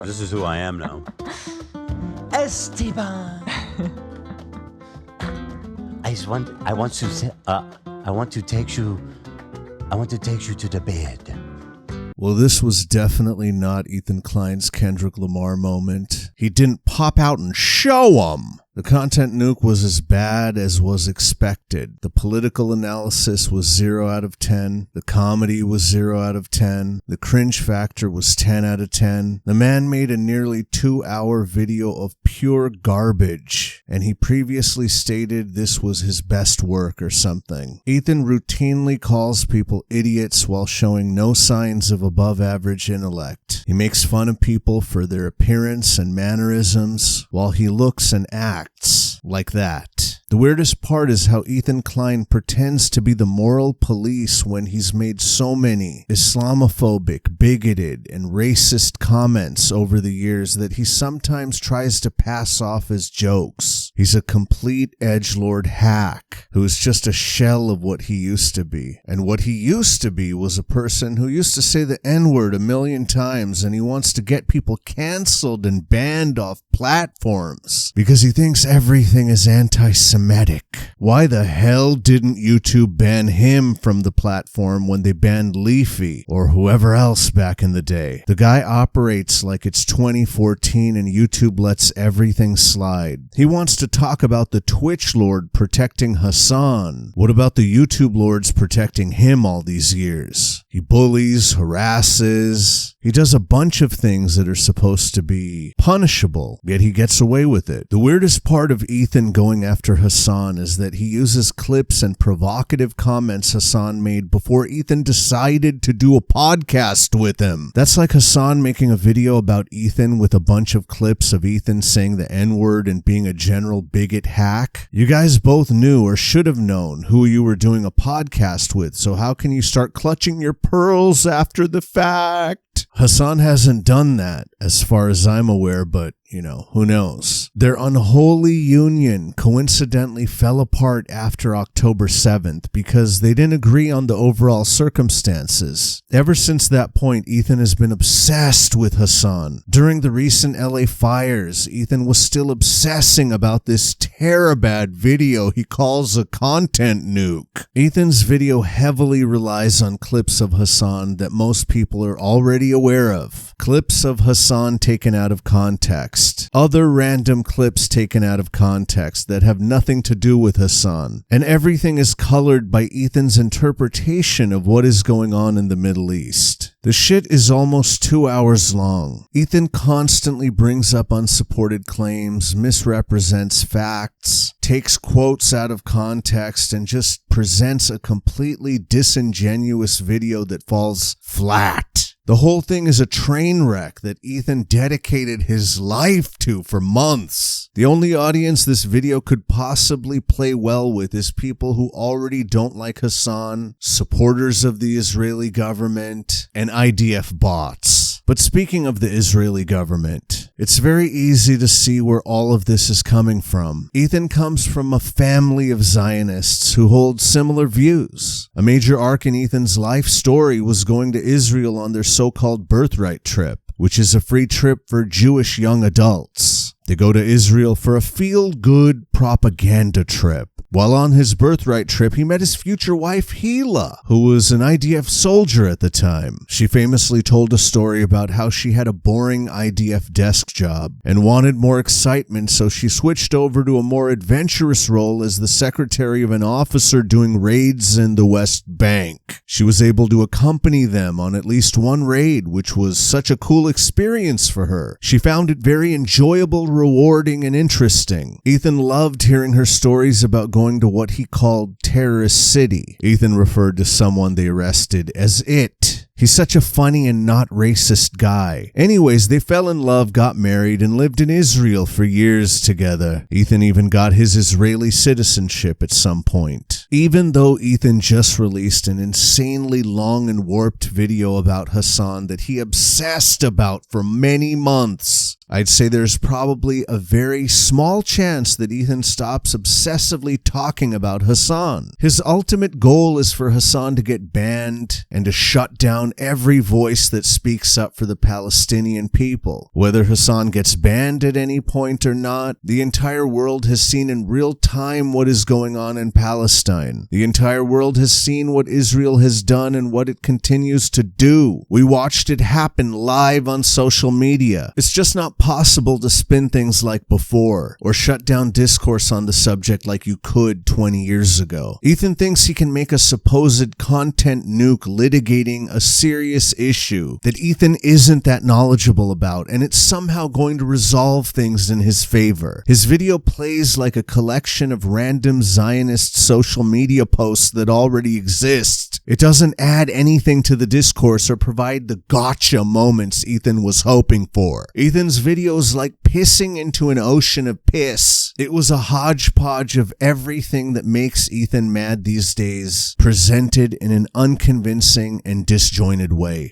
This is who I am now. Esteban. I want to take you to the bed. Well, this was definitely not Ethan Klein's Kendrick Lamar moment. He didn't pop out and show him. The content nuke was as bad as was expected. The political analysis was 0 out of 10. The comedy was 0 out of 10. The cringe factor was 10 out of 10. The man made a nearly 2-hour video of pure garbage, and he previously stated this was his best work or something. Ethan routinely calls people idiots while showing no signs of above average intellect. He makes fun of people for their appearance and mannerisms while he looks and acts like that. The weirdest part is how Ethan Klein pretends to be the moral police when he's made so many Islamophobic, bigoted, and racist comments over the years that he sometimes tries to pass off as jokes. He's a complete edgelord hack who is just a shell of what he used to be. And what he used to be was a person who used to say the N-word 1,000,000 times, and he wants to get people canceled and banned off platforms because he thinks everything is anti-Semitic. Why the hell didn't YouTube ban him from the platform when they banned Leafy or whoever else back in the day? The guy operates like it's 2014 and YouTube lets everything slide. He wants to talk about the Twitch lord protecting Hasan. What about the YouTube lords protecting him all these years? He bullies, harasses. He does a bunch of things that are supposed to be punishable, yet he gets away with it. The weirdest part of Ethan going after Hasan is that he uses clips and provocative comments Hasan made before Ethan decided to do a podcast with him. That's like Hasan making a video about Ethan with a bunch of clips of Ethan saying the N-word and being a general bigot hack. You guys both knew or should have known who you were doing a podcast with, so how can you start clutching your pearls after the fact? Hasan hasn't done that, as far as I'm aware, but, who knows? Their unholy union coincidentally fell apart after October 7th because they didn't agree on the overall circumstances. Ever since that point, Ethan has been obsessed with Hasan. During the recent LA fires, Ethan was still obsessing about this Terabad video he calls a content nuke. Ethan's video heavily relies on clips of Hasan that most people are already aware of. Clips of Hasan taken out of context. Other random clips taken out of context that have nothing to do with Hasan. And everything is colored by Ethan's interpretation of what is going on in the Middle East. The shit is almost 2 hours long. Ethan constantly brings up unsupported claims, misrepresents facts, takes quotes out of context, and just presents a completely disingenuous video that falls flat. The whole thing is a train wreck that Ethan dedicated his life to for months. The only audience this video could possibly play well with is people who already don't like Hasan, supporters of the Israeli government, and IDF bots. But speaking of the Israeli government, it's very easy to see where all of this is coming from. Ethan comes from a family of Zionists who hold similar views. A major arc in Ethan's life story was going to Israel on their so-called birthright trip, which is a free trip for Jewish young adults. They go to Israel for a feel-good propaganda trip. While on his birthright trip, he met his future wife, Hila, who was an IDF soldier at the time. She famously told a story about how she had a boring IDF desk job and wanted more excitement, so she switched over to a more adventurous role as the secretary of an officer doing raids in the West Bank. She was able to accompany them on at least one raid, which was such a cool experience for her. She found it very enjoyable, rewarding, and interesting. Ethan loved hearing her stories about going to what he called Terrorist City. Ethan referred to someone they arrested as it. He's such a funny and not racist guy. Anyways, they fell in love, got married, and lived in Israel for years together. Ethan even got his Israeli citizenship at some point. Even though Ethan just released an insanely long and warped video about Hasan that he obsessed about for many months, I'd say there's probably a very small chance that Ethan stops obsessively talking about Hasan. His ultimate goal is for Hasan to get banned and to shut down every voice that speaks up for the Palestinian people. Whether Hasan gets banned at any point or not, the entire world has seen in real time what is going on in Palestine. The entire world has seen what Israel has done and what it continues to do. We watched it happen live on social media. It's just not possible to spin things like before, or shut down discourse on the subject like you could 20 years ago. Ethan thinks he can make a supposed content nuke litigating a serious issue that Ethan isn't that knowledgeable about, and it's somehow going to resolve things in his favor. His video plays like a collection of random Zionist social media posts that already exist. It doesn't add anything to the discourse or provide the gotcha moments Ethan was hoping for. Ethan's video is like pissing into an ocean of piss. It was a hodgepodge of everything that makes Ethan mad these days, presented in an unconvincing and disjointed way.